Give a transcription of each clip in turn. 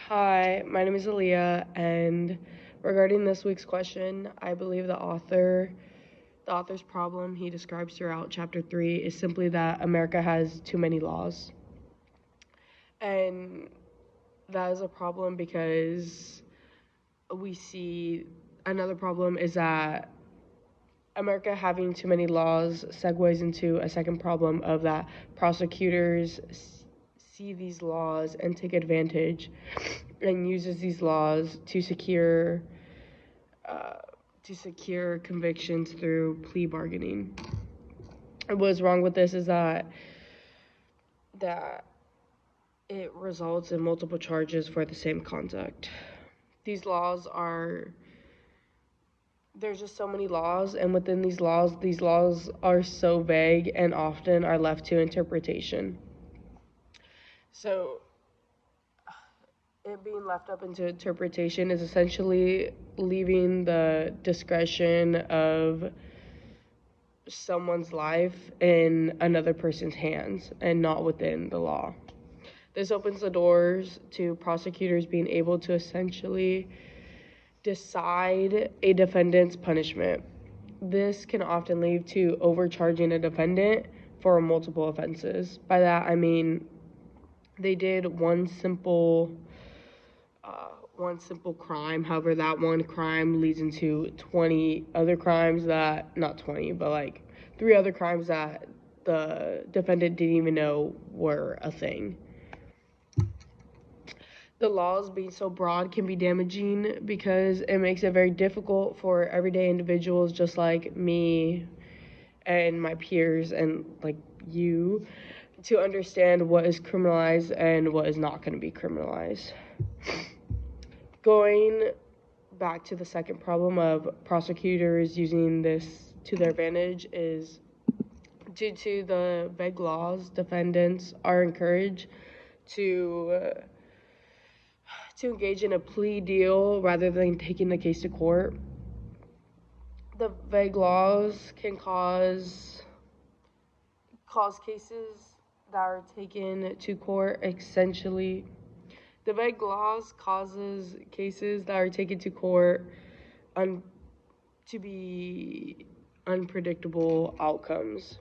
Hi, my name is Aaliyah, and regarding this week's question, I believe the author's problem he describes throughout chapter 3 is simply that America has too many laws. And that is a problem because we see another problem is that America having too many laws segues into a second problem of that prosecutors see these laws and take advantage and uses these laws uh, to secure convictions through plea bargaining. And what's wrong with this is that it results in multiple charges for the same conduct. These laws are there's just so many laws, and within these laws are so vague and often are left to interpretation. So it being left up into interpretation is essentially leaving the discretion of someone's life in another person's hands and not within the law. This opens the doors to prosecutors being able to essentially decide a defendant's punishment. This can often lead to overcharging a defendant for multiple offenses. By that, I mean they did one simple crime. However, that one crime leads into 20 other crimes that, not 20, but like 3 other crimes that the defendant didn't even know were a thing. The laws being so broad can be damaging because it makes it very difficult for everyday individuals just like me and my peers and like you to understand what is criminalized and what is not going to be criminalized. Going back to the second problem of prosecutors using this to their advantage is due to the vague laws, defendants are encouraged to to engage in a plea deal rather than taking the case to court. The vague laws can cause cases that are taken to court essentially. The vague laws causes cases that are taken to court to be unpredictable outcomes.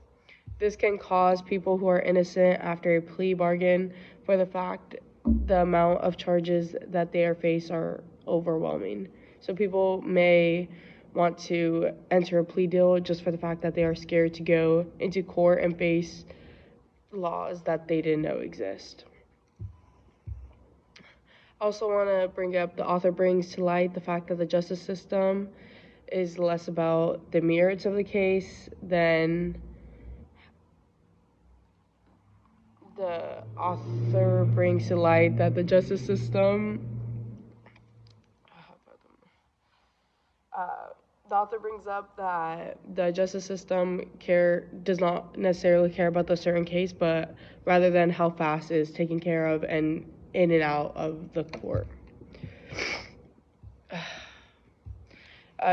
This can cause people who are innocent after a plea bargain for the amount of charges that they are faced are overwhelming. So people may want to enter a plea deal just for the fact that they are scared to go into court and face laws that they didn't know exist. I also want to bring up the author brings to light the fact that the justice system is less about the merits of the case than the author brings to light that the justice system uh, the author brings up that the justice system does not necessarily care about the certain case, but rather than how fast it is taken care of and in and out of the court.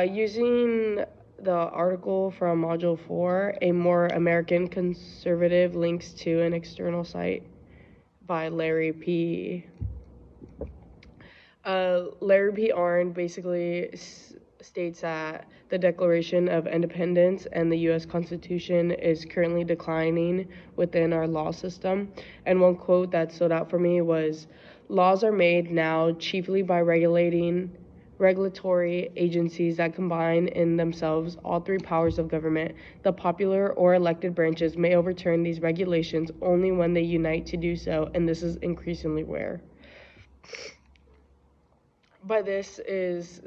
Using the article from Module 4, A More American Conservative links to an external site by Larry P. Larry P. Arnn basically states that the Declaration of Independence and the U.S. Constitution is currently declining within our law system. And one quote that stood out for me was, "Laws are made now chiefly by regulatory agencies that combine in themselves all three powers of government. The popular or elected branches may overturn these regulations only when they unite to do so, and this is increasingly rare." By this is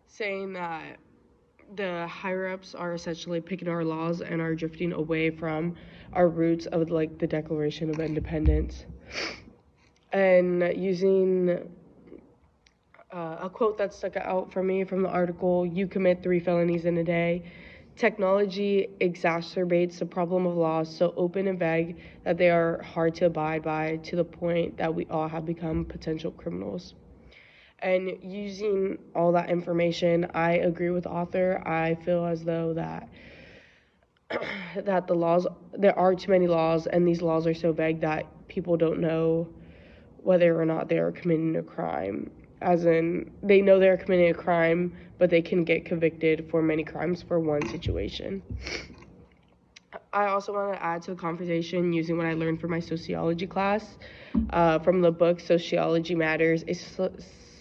saying that the higher ups are essentially picking our laws and are drifting away from our roots of like the Declaration of Independence. And using a quote that stuck out for me from the article, "You commit 3 felonies in a day. Technology exacerbates the problem of laws so open and vague that they are hard to abide by to the point that we all have become potential criminals." And using all that information, I agree with the author. I feel as though that there are too many laws, and these laws are so vague that people don't know whether or not they are committing a crime. As in, they know they're committing a crime, but they can get convicted for many crimes for one situation. I also want to add to the conversation using what I learned from my sociology class from the book Sociology Matters. A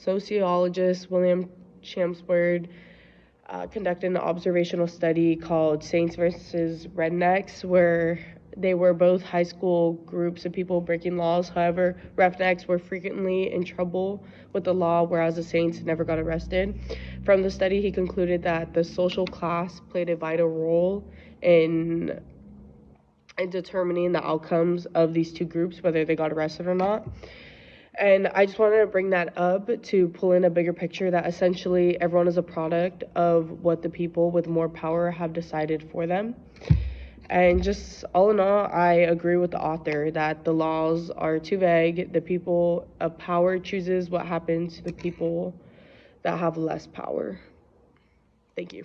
sociologist, William Chelmsford, conducted an observational study called Saints versus Rednecks, where they were both high school groups of people breaking laws. However, Rednecks were frequently in trouble with the law, whereas the Saints never got arrested. From the study, he concluded that the social class played a vital role in determining the outcomes of these two groups, whether they got arrested or not. And I just wanted to bring that up to pull in a bigger picture that essentially everyone is a product of what the people with more power have decided for them. And just all in all, I agree with the author that the laws are too vague. The people of power chooses what happens to the people that have less power. Thank you.